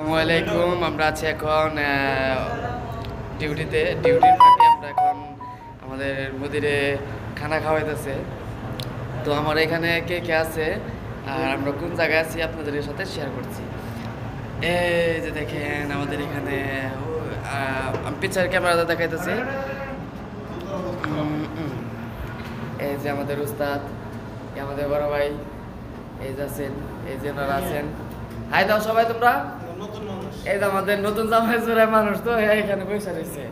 আসসালামাইকুম। আমরা আছি এখন ডিউটির ফাঁকে আমরা এখন আমাদের মুদিরে খানা খাওয়াইতেছে। তো আমার এখানে কে কে আছে আর আমরা কোন জায়গায় আছি আপনাদের সাথে শেয়ার করছি। এই যে দেখেন আমাদের এখানে আমি পিছনের ক্যামেরাতে দেখাইতেছি। এই যে আমাদের উস্তাদ, আমাদের বড় ভাই, এই যে আছেন, এই যে ওনারা আছেন। হাই দাও সবাই তোমরা। এই যে আমাদের নতুন জামাই জোড়ায় মানুষ তো এখানে বসে রয়েছে।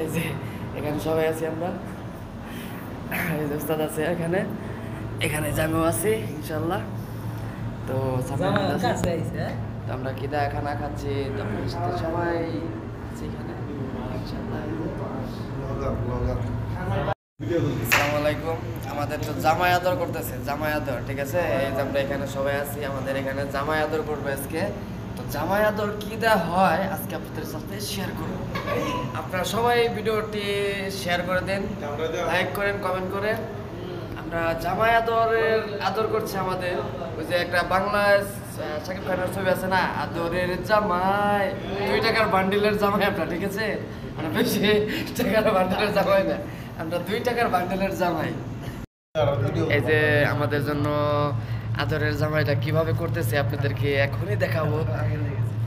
এই যে এখানে সবাই আছি আমরা। এই যে উস্তাদ আছে এখানে, এখানে জামিও আছে ইনশাল্লাহ। তো আমরা কি দা খানা খাচ্ছি, আপনার সাথে সবাই আছি এখানে ইনশাল্লাহ। আসসালামু আলাইকুম। আমাদের তো জামাই আদর করতেছে, জামাই আদর, ঠিক আছে। এই যে আমরা এখানে সবাই আছি, আমাদের এখানে জামাই আদর করবো আজকে। তো জামাই আদর কি দেওয়া হয় আজকে আপনাদের সাথে শেয়ার করব। আপনারা সবাই ভিডিওটি শেয়ার করে দেন, লাইক করেন, কমেন্ট করেন। আমরা জামাই আদর করছি আমাদের। ওই যে একটা বাংলায় শাকিব খানের ছবি আছে না, আদরের জামাই, 2 টাকার বান্ডিলের জামাই আমরা, ঠিক আছে। মানে বেশি টাকার বান্ডিলের জামাই না, আমরা 2 টাকার বান্ডিলের জামাই। এই যে আমাদের জন্য আদরের জামাইটা কিভাবে করতেছে আপনাদেরকে এখনই দেখাবো।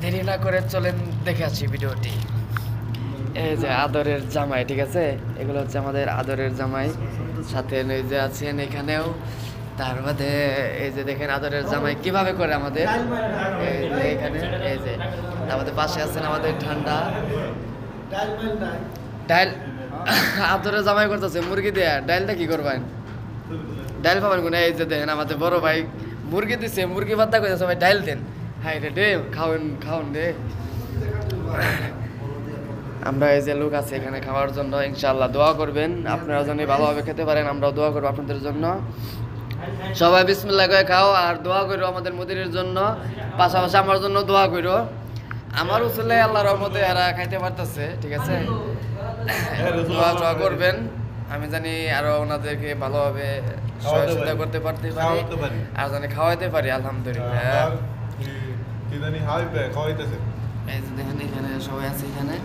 দেরি না করে চলেন দেখে আসি ভিডিওটি। এই যে আদরের জামাই, ঠিক আছে। এগুলো হচ্ছে আমাদের আদরের জামাই, সাথে এই যে আছেন এখানেও। তার মধ্যে এই যে দেখেন আদরের জামাই কিভাবে করে আমাদের এখানে। এই যে আমাদের পাশে আছেন আমাদের ঠান্ডা ডাইল। আদরের জামাই করতেছে মুরগি দেয়া। ডাইলটা কি করবেন? ডাইল পাবেন কোন? এই যে দেখেন আমাদের বড় ভাই মুরগি দিচ্ছে, মুরগি ভাত করে সবাই ডাইল দেন। হাই রে ডে, খাওয়ান রে। আমরা এই যে লোক আছে এখানে খাওয়ার জন্য, ইনশাআল্লাহ দোয়া করবেন আপনারা যেন ভালোভাবে খেতে পারেন। আমরাও দোয়া করবো আপনাদের জন্য। সবাই বিসমিল্লাহ করে খাও আর দোয়া করো আমাদের মুদিরের জন্য, পাশাপাশি আমার জন্য দোয়া করো। আমার উসলে আল্লাহর রহমতে এরা খাইতে পারতেছে, ঠিক আছে। দোয়া করবেন, আমি জানি আরো ওনাদেরকে ভালোভাবে সহযোগিতা করতে পারি আর জানি খাওয়াইতে পারি। আলহামদুলিল্লাহ। এই যে দেখেন এখানে সবাই আছে, এখানে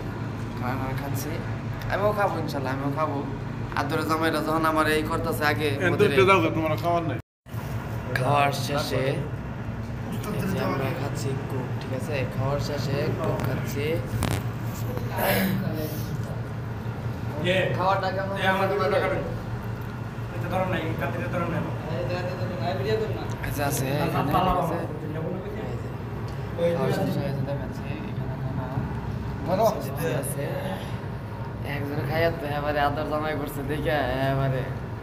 খানা খাচ্ছি। আমিও খাবো ইনশাল্লাহ, আমিও খাবো। আদরের জামাইটা যখন আমার এই করতেছে আগে খাওয়ার শেষে আমরা খাচ্ছি কোক, ঠিক আছে। খাওয়ার শেষে কোক খাচ্ছি। খাওয়াটা কেমন আছে একজন খাইয়া তো এবারে আদর জামাই করছে দেখে এবারে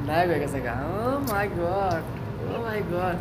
লাইভ হয়ে গেছে। ও মাই গড, ও মাই গড।